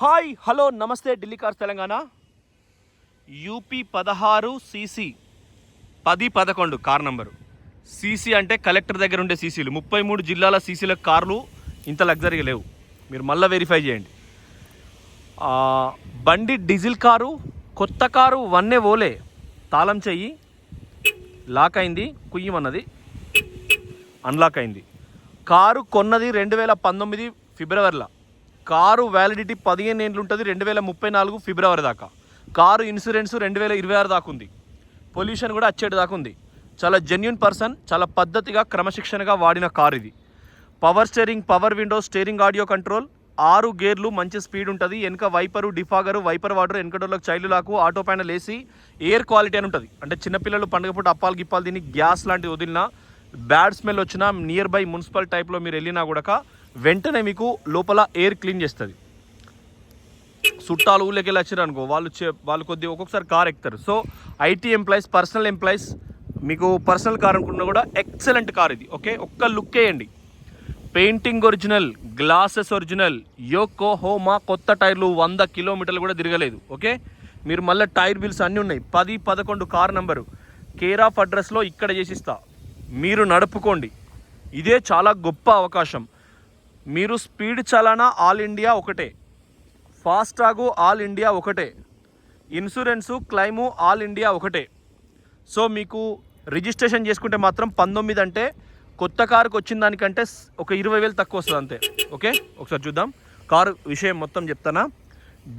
Hi hello నమస్తే Delhi cars Telangana UP 16 CC 1011 car number. CC అంటే collector దగ్గర ఉండే సీసీలు. 33 జిల్లాల సీసీల కార్లు ఇంత లగ్జరీగా లేవు. మీరు మళ్ళీ వెరిఫై చేయండి. బండి డీజిల్ కారు, కొత్త కారు వన్నే ఓలే. తాళం చెయ్యి లాక్ అయింది, కుయ్యమన్నది అన్లాక్ అయింది. కారు కొన్నది 2019 ఫిబ్రవరిలో. కారు వ్యాలిడిటీ 15 ఏళ్ళు ఉంటుంది, 2034 ఫిబ్రవరి దాకా. కారు ఇన్సూరెన్స్ 2026 దాకా ఉంది. పొల్యూషన్ కూడా వచ్చేటి దాకా ఉంది. చాలా జెన్యూన్ పర్సన్, చాలా పద్ధతిగా క్రమశిక్షణగా వాడిన కారు ఇది. Power steering, power Windows, steering audio control, 6 గేర్లు, మంచి స్పీడ్ ఉంటుంది. వెనక వైపరు, డిఫాగరు, వైపర్ వాటర్, వెనక డోర్లకు child lock, auto panel AC, air quality అని ఉంటుంది. అంటే చిన్నపిల్లలు పండుగ పూట అప్పాలు గిప్పాలు తిని గ్యాస్ లాంటివి వదిలినా, బ్యాడ్ స్మెల్ వచ్చినా, నియర్ బై మున్సిపల్ టైప్లో మీరు వెళ్ళినా కూడా వెంటనే మీకు లోపల ఎయిర్ క్లీన్ చేస్తుంది. చుట్టాలు ఊళ్ళకి వెళ్ళి వచ్చారు అనుకో, వాళ్ళు కొద్దిగా ఒక్కొక్కసారి కార్ ఎక్కుతారు. So IT employees, personal employees, మీకు పర్సనల్ కార్ అనుకున్నా కూడా ఎక్సలెంట్ కార్ ఇది. ఓకే, ఒక్క లుక్ వేయండి. Painting original, glasses original, Yokohama కొత్త టైర్లు, 100 కిలోమీటర్లు కూడా తిరగలేదు. ఓకే, మీరు మళ్ళీ టైర్ బిల్స్ అన్నీ ఉన్నాయి. 1011 కార్ నంబరు. కేర్ ఆఫ్ అడ్రస్లో ఇక్కడ చేసిస్తా, మీరు నడుపుకోండి. ఇదే చాలా గొప్ప అవకాశం. మీరు స్పీడ్ చలానా ఆల్ ఇండియా ఒకటే, ఫాస్టాగు ఆల్ ఇండియా ఒకటే, ఇన్సూరెన్సు క్లైము ఆల్ ఇండియా ఒకటే. సో మీకు రిజిస్ట్రేషన్ చేసుకుంటే మాత్రం 19 అంటే కొత్త కారుకు వచ్చిన దానికంటే ఒక 20,000 తక్కువ వస్తుంది అంతే. ఓకే, ఒకసారి చూద్దాం కారు విషయం మొత్తం చెప్తానా.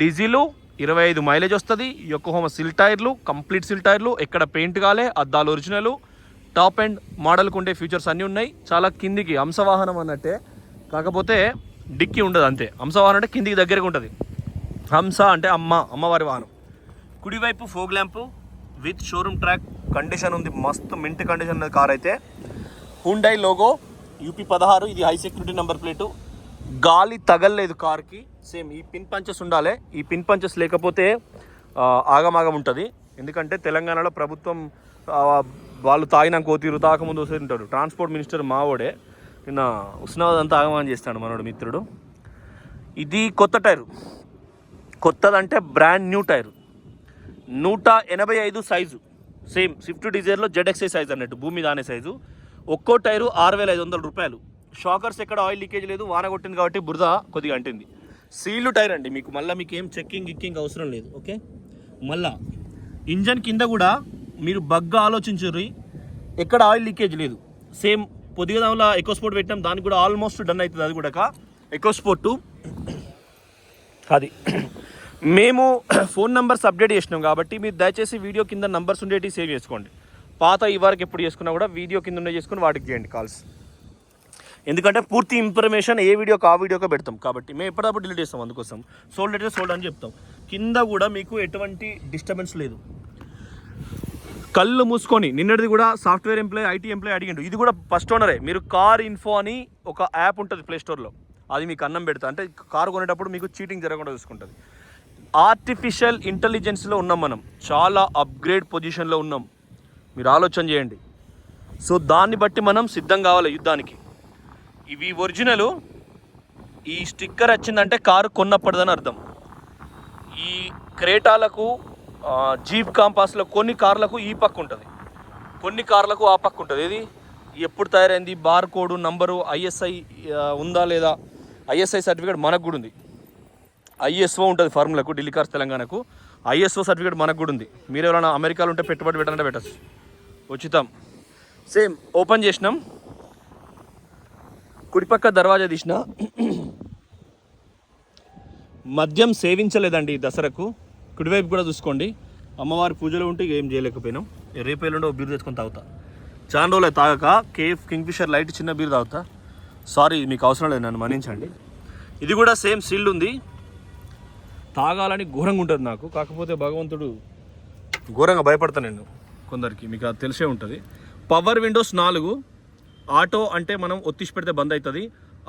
డీజిలు 25 మైలేజ్ వస్తుంది. యోకోహోమా సిల్ టైర్లు, కంప్లీట్ సిల్ టైర్లు, ఎక్కడ పెయింట్ కాలే, అద్దాలు ఒరిజినల్, టాప్ అండ్ మోడల్కు ఉండే ఫీచర్స్ అన్నీ ఉన్నాయి. చాలా కిందికి హంసవాహనం అన్నట్టే, కాకపోతే డిక్కీ ఉండదు అంతే. హంసవాహనం అంటే కిందికి దగ్గరగా ఉంటుంది. హంస అంటే అమ్మవారి వాహనం. కుడివైపు fog lamp with showroom track condition ఉంది. మస్తు మింట్ కండిషన్ ఉన్నది కార్ అయితే. Hyundai logo, UP 16. ఇది హై సెక్యూరిటీ నెంబర్ ప్లేటు. గాలి తగలలేదు కార్కి. సేమ్ ఈ పిన్ పంచెస్ ఉండాలి. ఈ పిన్ పంచెస్ లేకపోతే ఆగమాగం ఉంటుంది. ఎందుకంటే తెలంగాణలో ప్రభుత్వం వాళ్ళు తాగినాక కోతీరు, తాకముందు వస్తే ఉంటారు. ట్రాన్స్పోర్ట్ మినిస్టర్ మావోడే. నిన్న ఉస్నాబాద్ అంతా ఆగమనం చేస్తాడు మనోడు మిత్రుడు. ఇది కొత్త టైరు. కొత్తదంటే brand new tyre. 185 size. Same Swift డిజైర్లో ZXI సైజు అన్నట్టు, భూమి దానే సైజు. ఒక్కో టైరు 6,500 రూపాయలు. షాకర్స్ ఎక్కడ ఆయిల్ లీకేజ్ లేదు, వాన కొట్టింది కాబట్టి బురద కొద్దిగా అంటింది. సీల్డ్ టైర్ అండి. మీకు ఏం చెక్కింగ్ అవసరం లేదు. ఓకే, మళ్ళా ఇంజన్ కింద కూడా మీరు బగ్గా ఆలోచించుర్రి, ఎక్కడ ఆయిల్ లీకేజ్ లేదు. సేమ్ పొద్దుగదాంలో ఎకో స్పోర్ట్ పెట్టాం, దానికి కూడా ఆల్మోస్ట్ డన్ అవుతుంది. అది కూడా ఎకో స్పోర్టు అది. మేము ఫోన్ నెంబర్స్ అప్డేట్ చేసినాం కాబట్టి మీరు దయచేసి వీడియో కింద నంబర్స్ ఉండేవి సేవ్ చేసుకోండి. పాత ఈ వరకు ఎప్పుడు చేసుకున్నా కూడా వీడియో కింద ఉండే చేసుకుని వాటికి చేయండి కాల్స్. ఎందుకంటే పూర్తి ఇన్ఫర్మేషన్ ఏ వీడియోకి ఆ వీడియోకి పెడతాం కాబట్టి మేము ఎప్పటికప్పుడు డిలీట్ చేస్తాం. అందుకోసం సోల్డ్ అయితే సోల్డ్ అని చెప్తాం. కింద కూడా మీకు ఎటువంటి డిస్టర్బెన్స్ లేదు. కళ్ళు మూసుకొని, నిన్నటిది కూడా సాఫ్ట్వేర్ ఎంప్లాయ్, ఐటీ ఎంప్లాయ్ అడిగిండు. ఇది కూడా ఫస్ట్ ఓనరే. మీరు కార్ ఇన్ఫో అని ఒక యాప్ ఉంటుంది ప్లే స్టోర్లో, అది మీకు అన్నం పెడతా. అంటే కారు కొనేటప్పుడు మీకు చీటింగ్ జరగకుండా చూసుకుంటుంది. ఆర్టిఫిషియల్ ఇంటెలిజెన్స్లో ఉన్నాం మనం, చాలా అప్గ్రేడ్ పొజిషన్లో ఉన్నాం. మీరు ఆలోచన చేయండి. సో దాన్ని బట్టి మనం సిద్ధం కావాలి యుద్ధానికి. ఇవి ఒరిజినలు. ఈ స్టిక్కర్ వచ్చిందంటే కారు కొన్నప్పటిదని అర్థం. ఈ క్రేటాలకు, జీప్ కాంపాస్లో కొన్ని కార్లకు ఈ పక్క ఉంటుంది, కొన్ని కార్లకు ఆ పక్క ఉంటుంది. ఇది ఎప్పుడు తయారైంది, బార్ కోడ్, నంబరు, ISI ఉందా లేదా, ISI సర్టిఫికేట్ మనకు కూడా ఉంది. ISO ఉంటుంది ఫార్ములకు, ఢిల్లీ కార్స్ తెలంగాణకు. ISO సర్టిఫికేట్ మనకు కూడా ఉంది. మీరు ఎవరైనా అమెరికాలో ఉంటే పెట్టుబడి పెట్టాలంటే పెట్టచ్చు, ఉచితం. సేమ్ ఓపెన్ చేసినాం, కుడిపక్క దర్వాజా తీసిన. మద్యం సేవించలేదండి దసరాకు. కుడివైపు కూడా చూసుకోండి. అమ్మవారి పూజలు ఉంటే ఏం చేయలేకపోయినాం. రేపు ఎల్లుండో బీరు తెచ్చుకొని తాగుతా. చాలా రోజులు తాగక కేఫ్ కింగ్ఫిషర్ లైట్ చిన్న బీరు తాగుతా. సారీ, మీకు అవసరం లేదు, నన్ను మన్నించండి. ఇది కూడా సేమ్ సీల్డ్ ఉంది. తాగాలని ఘోరంగా ఉంటుంది నాకు, కాకపోతే భగవంతుడు ఘోరంగా భయపడతా నేను కొందరికి, మీకు అది తెలిసే ఉంటుంది. Power Windows 4. ఆటో అంటే మనం ఒత్తిసి పెడితే బంద్ అవుతుంది.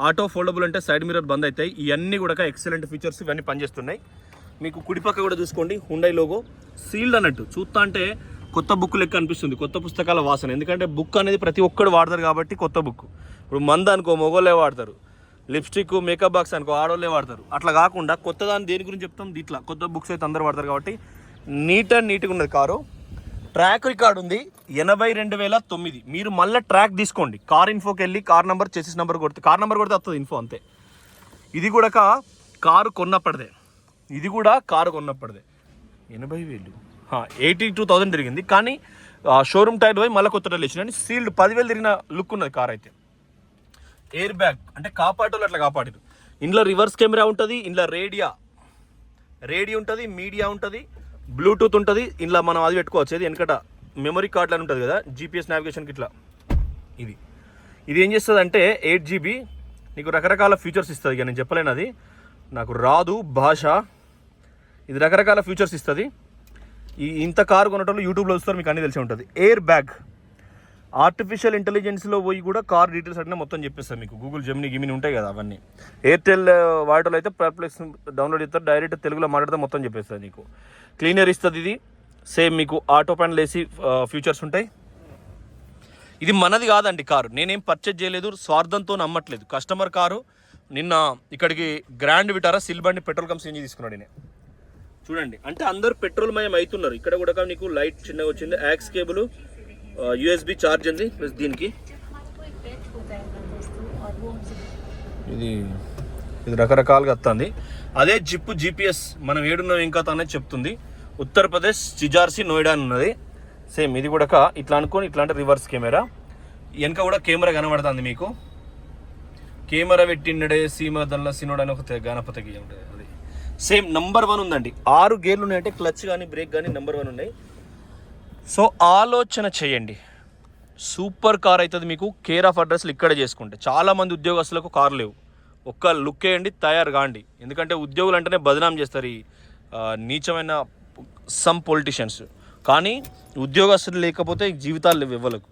ఆటో ఫోల్డబుల్ అంటే సైడ్ మిర్రర్ బంద్ అవుతాయి. ఇవన్నీ కూడా ఎక్సలెంట్ ఫీచర్స్, ఇవన్నీ పనిచేస్తున్నాయి. మీకు కుడిపక్క కూడా చూసుకోండి, హుండై లోగో. సీల్డ్ అన్నట్టు చూస్తా అంటే కొత్త బుక్ లెక్క అనిపిస్తుంది, కొత్త పుస్తకాల వాసన. ఎందుకంటే బుక్ అనేది ప్రతి ఒక్కడు వాడతారు కాబట్టి కొత్త బుక్. ఇప్పుడు మంద అనుకో మొగోళ్ళే వాడతారు, లిప్స్టిక్ మేకప్ బాక్స్ అనుకో ఆడోళ్ళే వాడతారు. అట్లా కాకుండా కొత్త దాన్ని దేని గురించి చెప్తాం, ఇట్లా కొత్త బుక్స్ అయితే అందరూ వాడతారు కాబట్టి నీట్గా ఉన్నది కారు. ట్రాక్ రికార్డ్ ఉంది 82,009. మీరు మళ్ళీ ట్రాక్ తీసుకోండి, కార్ ఇన్ఫోకి వెళ్ళి కార్ నెంబర్ చెసిస్ నెంబర్ కొడితే కార్ నెంబర్ కొడితే వస్తుంది ఇన్ఫో అంతే. ఇది కూడా కారు కొన్నప్పటిదే, 80,000 82,000 తిరిగింది. కానీ షోరూమ్ టైర్ పోయి మళ్ళీ కొత్త టైర్లు ఇచ్చినాయి. సీల్డ్ 10,000 తిరిగిన లుక్ ఉన్నది కార్ అయితే. ఎయిర్ బ్యాగ్ అంటే కాపాడేటోళ్ళు అట్లా కాపాడారు. ఇందులో రివర్స్ కెమెరా ఉంటుంది, ఇందులో రేడియో ఉంటుంది, మీడియా ఉంటుంది, బ్లూటూత్ ఉంటుంది. ఇందులో మనం అది పెట్టుకోవచ్చు, ఇది వెనకట మెమరీ కార్డులు అని ఉంటుంది కదా, జీపీఎస్ నావిగేషన్కి ఇట్లా. ఇది ఏం చేస్తుంది అంటే 8 GB నీకు రకరకాల ఫీచర్స్ ఇస్తుంది. ఇక నేను చెప్పలేను, అది నాకు రాదు భాష. ఇది రకరకాల ఫీచర్స్ ఇస్తుంది. ఇంత కారు కొనటంలో యూట్యూబ్లో చూస్తారు, మీకు అన్నీ తెలిసి ఉంటుంది. ఎయిర్ బ్యాగ్ ఆర్టిఫిషియల్ ఇంటెలిజెన్స్లో పోయి కూడా కార్ డీటెయిల్స్ అంటే మొత్తం చెప్పేస్తాను మీకు. గూగుల్ జెమిని గిమిని ఉంటాయి కదా అవన్నీ. ఎయిర్టెల్ వాడటంలో అయితే పర్ప్లెక్స్ డౌన్లోడ్ చేస్తారు, డైరెక్ట్ తెలుగులో మాట్లాడితే మొత్తం చెప్పేస్తుంది నీకు. క్లీనర్ ఇస్తుంది ఇది. సేమ్ మీకు ఆటో ప్యానల్ ఏసీ ఫీచర్స్ ఉంటాయి. ఇది మనది కాదండి కారు, నేనేం పర్చేజ్ చేయలేదు, స్వార్థంతో నమ్మట్లేదు. Customer car. నిన్న ఇక్కడికి గ్రాండ్ విటారా సిల్బండి పెట్రోల్ కంప్ సిఎన్జీ తీసుకున్నాడు నేను. చూడండి, అంటే అందరూ పెట్రోల్ మయం అవుతున్నారు. ఇక్కడ కూడా నీకు లైట్ చిన్నగా వచ్చింది, యాక్స్ కేబుల్, యూఎస్బి ఛార్జ్ ఉంది ప్లస్ దీనికి. ఇది రకరకాలుగా వస్తుంది. అదే జిప్ జీపీఎస్ మనం ఏడున్నాం ఇంకా అనేది చెప్తుంది. ఉత్తరప్రదేశ్ చిజార్సి నోయిడా అని ఉన్నది. సేమ్ ఇది కూడా ఇట్లా అనుకోని ఇట్లాంటి రివర్స్ కెమెరా. వెనక కూడా కెమెరా కనబడుతుంది మీకు. కెమెరా పెట్టిండే సీమదల్ల సినోడ్ అని ఒక గణపతి ఉంటుంది. అది సేమ్ నంబర్ 1 ఉందండి. 6 గేర్లు ఉన్నాయంటే క్లచ్ కానీ బ్రేక్ కానీ నంబర్ 1 ఉన్నాయి. సో ఆలోచన చేయండి, సూపర్ కార్ అవుతుంది మీకు. కేర్ ఆఫ్ అడ్రస్లు ఇక్కడే చేసుకుంటే. చాలామంది ఉద్యోగస్తులకు కారు లేవు, ఒక్క లుక్ వేయండి, తయారు కాండి. ఎందుకంటే ఉద్యోగులు అంటేనే బదనాం చేస్తారు ఈ నీచమైన సమ్ పొలిటీషియన్స్. కానీ ఉద్యోగస్తులు లేకపోతే జీవితాలు లేవు ఇవ్వలకు.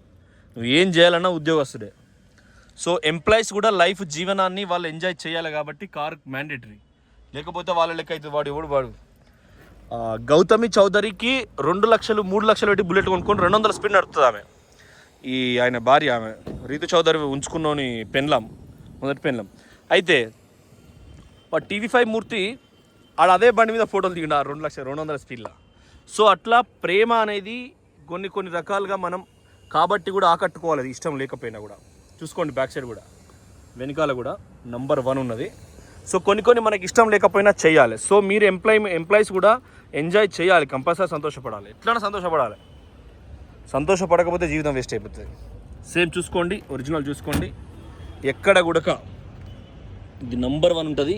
నువ్వు ఏం చేయాలన్నా ఉద్యోగస్తుడే. సో ఎంప్లాయీస్ కూడా లైఫ్ జీవనాన్ని వాళ్ళు ఎంజాయ్ చేయాలి కాబట్టి కార్ మ్యాండేటరీ. లేకపోతే వాళ్ళ లెక్క అయితే వాడు గౌతమి చౌదరికి 2 లక్షలు 3 లక్షలు పెట్టి బుల్లెట్ కొనుక్కొని 200 స్పీడ్ నడుపుతుంది ఆమె. ఆయన భార్య ఆమె రీతు చౌదరి ఉంచుకున్నోని పెన్లాం, మొదటి పెన్లాం. అయితే వాడు TV5 మూర్తి అదే బండి మీద ఫోటోలు దిగిన 2 లక్షలు 200 స్పీడ్లో. సో అట్లా ప్రేమ అనేది కొన్ని రకాలుగా మనం కాబట్టి కూడా ఆకట్టుకోవాలి, ఇష్టం లేకపోయినా కూడా. చూసుకోండి బ్యాక్ సైడ్ కూడా, వెనకాల కూడా నంబర్ 1 ఉన్నది. సో కొన్ని మనకి ఇష్టం లేకపోయినా చేయాలి. సో మీరు ఎంప్లాయీస్ కూడా ఎంజాయ్ చేయాలి, కంపల్సరీ సంతోషపడాలి. ఎట్లైనా సంతోషపడాలి. సంతోషపడకపోతే జీవితం వేస్ట్ అయిపోతుంది. సేమ్ చూసుకోండి, ఒరిజినల్ చూసుకోండి. ఎక్కడ కూడా ఇది నంబర్ 1 ఉంటుంది.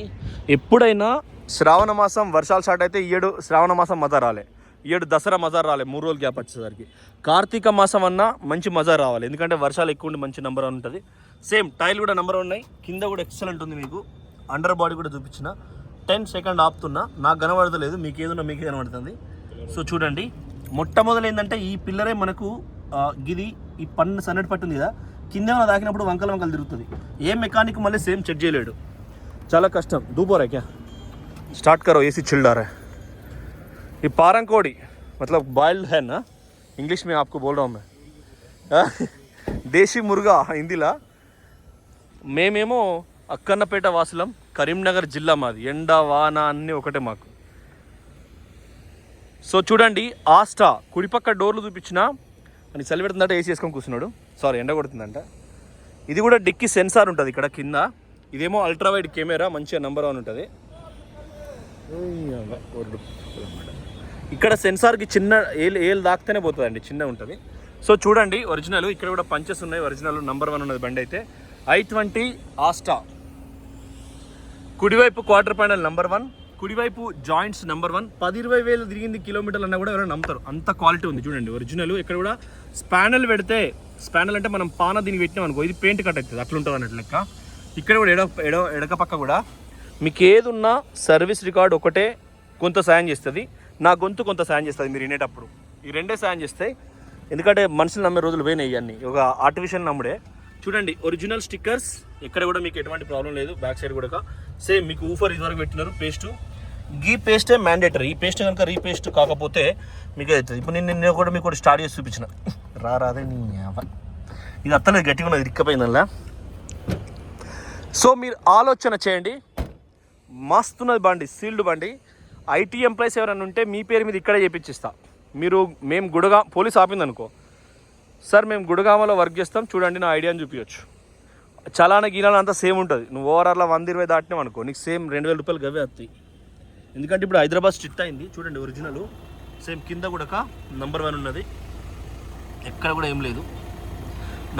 ఎప్పుడైనా శ్రావణ మాసం వర్షాలు స్టార్ట్ అయితే 7 శ్రావణ మాసం మజా రాలే, 7 దసరా మజా రాలే, 3 రోజులు గ్యాప్ వచ్చేసరికి. కార్తీక మాసం అన్నా మంచి మజా రావాలి, ఎందుకంటే వర్షాలు ఎక్కువ ఉండి మంచి నంబర్ 1 ఉంటుంది. సేమ్ టైల్ కూడా నంబర్ 1 ఉన్నాయి. కింద కూడా ఎక్సలెంట్ ఉంది మీకు. అండర్ బాడీ కూడా చూపించిన. 10 సెకండ్ ఆపుతున్నా, నాకు కనబడతలేదు, మీకు ఏదన్నా మీకే కనబడుతుంది. సో చూడండి, మొట్టమొదలు ఏంటంటే ఈ పిల్లరే మనకు గిది ఈ పన్ను సన్నటి పట్టుంది కదా, కింద ఏమైనా తాకినప్పుడు వంకలు తిరుగుతుంది. ఏ మెకానిక్ మళ్ళీ సేమ్ చెక్ చేయలేడు, చాలా కష్టం. దూపోరా క్యా స్టార్ట్ करो, एसी चिल रहा है. ये पारंग कोड़ी मतलब बॉइल्ड है ना, इंग्लिश में आपको बोल रहा हूँ मैं. దేశీ మురుగా హిందీలా. మేమేమో అక్కన్నపేట వాసులం, కరీంనగర్ జిల్లా మాది. ఎండ వాన అన్నీ ఒకటే మాకు. సో చూడండి, ఆస్టా కుడిపక్క డోర్లు చూపించిన అని చలి పెడుతుందంటే ఏసీ వేసుకొని కూర్చున్నాడు. సారీ, ఎండ కొడుతుందంట. ఇది కూడా డిక్కీ సెన్సార్ ఉంటుంది ఇక్కడ కింద. ఇదేమో అల్ట్రా వైడ్ కెమెరా, మంచిగా నంబర్ 1 ఉంటుంది. ఇక్కడ సెన్సార్కి చిన్న ఏలు దాక్తేనే పోతుందండి, చిన్న ఉంటుంది. సో చూడండి ఒరిజినల్. ఇక్కడ కూడా పంచెస్ ఉన్నాయి, ఒరిజినల్ నంబర్ 1 ఉన్నది బండి అయితే. i20 Asta. కుడివైపు క్వార్టర్ ప్యానల్ నంబర్ 1, కుడివైపు జాయింట్స్ నంబర్ 1. 10-20 వేలు తిరిగింది కిలోమీటర్లు అన్నా కూడా ఎవరైనా నమ్ముతారు, అంత క్వాలిటీ ఉంది. చూడండి ఒరిజినల్. ఇక్కడ కూడా స్పానల్ పెడితే, స్పానల్ అంటే మనం పాన దీనికి పెట్టినాం అనుకో, ఇది పెయింట్ కట్ అవుతుంది, అట్లుంటుంది అన్నట్టు లెక్క. ఇక్కడ కూడా ఎడక పక్క కూడా మీకు ఏది ఉన్నా సర్వీస్ రికార్డ్ ఒకటే కొంత సాయం చేస్తుంది, నా గొంతు కొంత సాయం చేస్తుంది మీరు వినేటప్పుడు. ఈ రెండే సాయం చేస్తాయి, ఎందుకంటే మనుషులు నమ్మే రోజులు పోయినాయి ఇవన్నీ, ఒక ఆర్టిఫిషియల్ నమ్ముడే. చూడండి ఒరిజినల్ స్టిక్కర్స్, ఎక్కడ కూడా మీకు ఎటువంటి ప్రాబ్లం లేదు. బ్యాక్ సైడ్ కూడా సేమ్ మీకు ఊఫర్ ఇదివరకు పెట్టినారు. పేస్టు, గీ పేస్టే మ్యాండేటరీ. ఈ పేస్ట్ కనుక రీపేస్ట్ కాకపోతే మీకు అవుతుంది. ఇప్పుడు నేను కూడా మీకు స్టార్ట్ చేసి చూపించిన, రాదే నీ ఇది అత్తలేదు, గట్టిగా ఉన్నది, ఇరిక్కపోయిందల్లా. సో మీరు ఆలోచన చేయండి, మస్తున్నది బండి, సీల్డ్ బండి. ఐటీ ఎంప్లాయీస్ ఎవరైనా ఉంటే మీ పేరు మీద ఇక్కడే చేయించిస్తా. మేము పోలీస్ ఆపిందనుకో, సార్ మేము గుడగామలో వర్క్ చేస్తాం చూడండి నా ఐడియాని చూపించచ్చు. చలానా గీలానా అంతా సేమ్ ఉంటుంది. నువ్వు ఓవరాల్లా 120 దాటినావు అనుకో, నీకు సేమ్ 2000 రూపాయలు గవే వస్తాయి. ఎందుకంటే ఇప్పుడు హైదరాబాద్ స్ట్రిక్ట్ అయింది. చూడండి ఒరిజినల్ సేమ్ కింద కూడా నంబర్ 1 ఉన్నది, ఎక్కడ కూడా ఏం లేదు.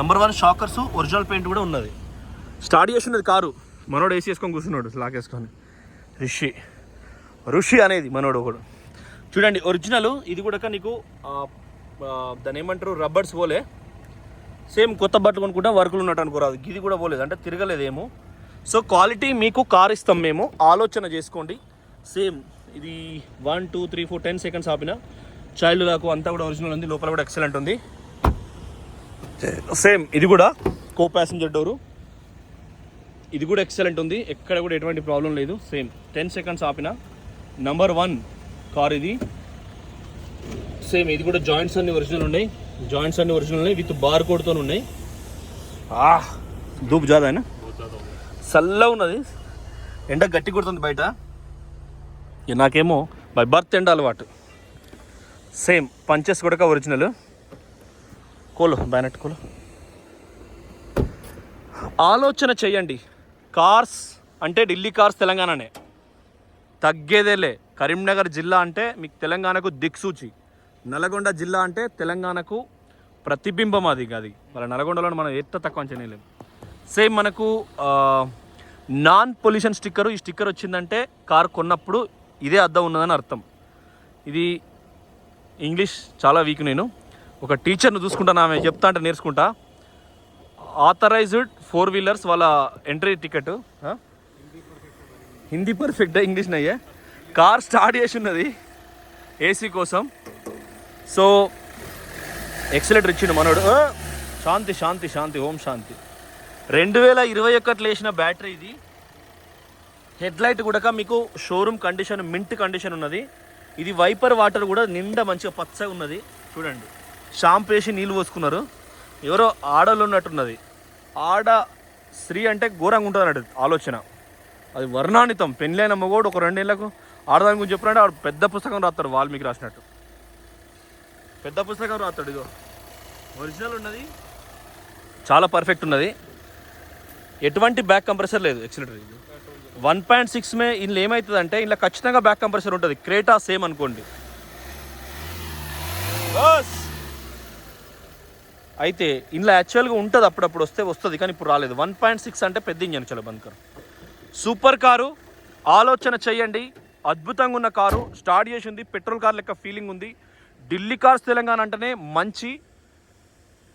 నంబర్ 1 షాకర్స్, ఒరిజినల్ పెయింట్ కూడా ఉన్నది. స్టార్ట్ చేసి ఉన్నది కారు, మనోడు ఏసీ వేసుకొని కూర్చున్నాడు లాక్ వేసుకొని. ఋషి అనేది మనోడు ఒకడు. చూడండి ఒరిజినల్ ఇది కూడా నీకు దాన్ని ఏమంటారు రబ్బర్స్ పోలే, సేమ్ కొత్త బట్టలు కొనుక్కుంటా వర్కులు ఉన్నట్టు అనుకోరాదు. ఇది కూడా పోలేదు అంటే తిరగలేదేమో. సో క్వాలిటీ మీకు కార్ ఇస్తాం మేము, ఆలోచన చేసుకోండి. సేమ్ ఇది 1 2 3 4 10 సెకండ్స్ ఆపిన చైల్డ్ లాకు అంతా కూడా ఒరిజినల్ ఉంది. లోపల కూడా ఎక్సలెంట్ ఉంది. సేమ్ ఇది కూడా కో ప్యాసింజర్ డోరు, ఇది కూడా ఎక్సలెంట్ ఉంది, ఎక్కడ కూడా ఎటువంటి ప్రాబ్లం లేదు. సేమ్ 10 సెకండ్స్ ఆపిన నంబర్ 1 కార్ ఇది. సేమ్ ఇది కూడా జాయింట్స్ అన్ని ఒరిజినల్ ఉన్నాయి, విత్ బార్ కోడ్తో ఉన్నాయి. ధూప్ జాదా అయినా చల్లగా ఉన్నది, ఎండ గట్టి కొడుతుంది బయట. నాకేమో బై బర్త్ ఎండ అలవాటు. సేమ్ పంచెస్ కూడా ఒరిజినల్. కోలో బ్యానెట్ కోలో. ఆలోచన చెయ్యండి, కార్స్ అంటే ఢిల్లీ కార్స్ తెలంగాణనే, తగ్గేదేలే. కరీంనగర్ జిల్లా అంటే మీకు తెలంగాణకు దిక్సూచి, నల్గొండ జిల్లా అంటే తెలంగాణకు ప్రతిబింబం. అది మన నల్గొండలో మనం ఎంత తక్కువ అంచనేయలేము. సేమ్ మనకు నాన్ పొల్యూషన్ స్టిక్కరు, ఈ స్టిక్కర్ వచ్చిందంటే కార్ కొన్నప్పుడు ఇదే అద్దం ఉన్నదని అర్థం. ఇది ఇంగ్లీష్ చాలా వీక్, నేను ఒక టీచర్ను చూసుకుంటాను, ఆమె చెప్తా అంటే నేర్చుకుంటా. ఆథరైజ్డ్ 4 వీలర్స్ వాళ్ళ entry ticket, Hindi perfect, English నయ్యే. కార్ స్టార్ట్ చేసి ఉన్నది ఏసీ కోసం. సో ఎక్సలెంటర్ ఇచ్చిండు మనోడు. శాంతి శాంతి శాంతి ఓం శాంతి. 2021 వేసిన బ్యాటరీ ఇది. హెడ్లైట్ కూడా మీకు షోరూమ్ కండిషన్, మింట్ కండిషన్ ఉన్నది. ఇది వైపర్ వాటర్ కూడా నిండా మంచిగా పచ్చగా ఉన్నది. చూడండి షాంపూ వేసి నీళ్ళు పోసుకున్నారు. ఎవరో ఆడలు ఉన్నట్టున్నది. ఆడ స్త్రీ అంటే ఘోరంగా ఉంటుంది అన్నట్టు ఆలోచన. అది వర్ణానితం. పెళ్ళైన మగోడు ఒక 2 ఏళ్ళకు ఆడదాని గురించి చెప్పినట్టు ఆడు పెద్ద పుస్తకం రాస్తాడు, వాల్మీకి రాసినట్టు పెద్ద పుస్తకం రాస్తాడు. ఇదో ఒరిజినల్ ఉన్నది, చాలా పర్ఫెక్ట్ ఉన్నది, ఎటువంటి బ్యాక్ కంప్రెసర్ లేదు. ఎక్సలెంటర్ ఇది 1.6 మే. ఇందులో ఏమవుతుంది అంటే ఇందులో ఖచ్చితంగా బ్యాక్ కంప్రెసర్ ఉంటుంది. క్రేటా సేమ్ అనుకోండి. అయితే ఇందులో యాక్చువల్గా ఉంటుంది, అప్పుడప్పుడు వస్తుంది, కానీ ఇప్పుడు రాలేదు. 1.6 అంటే పెద్ద ఇంజన్, చాలా బంకర్. సూపర్ కారు, ఆలోచన చెయ్యండి. అద్భుతంగా ఉన్న కారు, స్టార్ట్ చేసింది, పెట్రోల్ కార్ లెక్క ఫీలింగ్ ఉంది. ఢిల్లీ కార్స్ తెలంగాణ అంటేనే మంచి,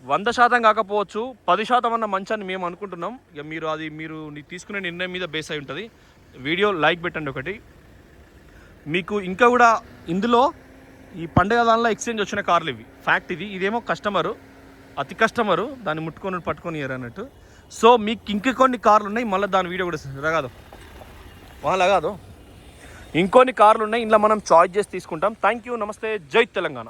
100% కాకపోవచ్చు 10% అన్న మంచి అని మేము అనుకుంటున్నాం. ఇక మీరు తీసుకునే నిర్ణయం మీద బేస్ అయి ఉంటుంది. వీడియో లైక్ పెట్టండి ఒకటి. మీకు ఇంకా కూడా ఇందులో ఈ పండుగ దానిలో ఎక్స్చేంజ్ వచ్చిన కార్లు ఇవి, ఫ్యాక్ట్ ఇది. ఇదేమో కస్టమరు, అతి కస్టమరు, దాన్ని పట్టుకొని అన్నట్టు. సో మీకు ఇంక కొన్ని కార్లు ఉన్నాయి, మళ్ళీ దాని వీడియో కూడా రగాదు వాళ్ళగాదు, ఇంకొన్ని కార్లు ఉన్నాయి. ఇందులో మనం చాయిస్ చేసి తీసుకుంటాం. థ్యాంక్ యూ, నమస్తే, జై తెలంగాణ.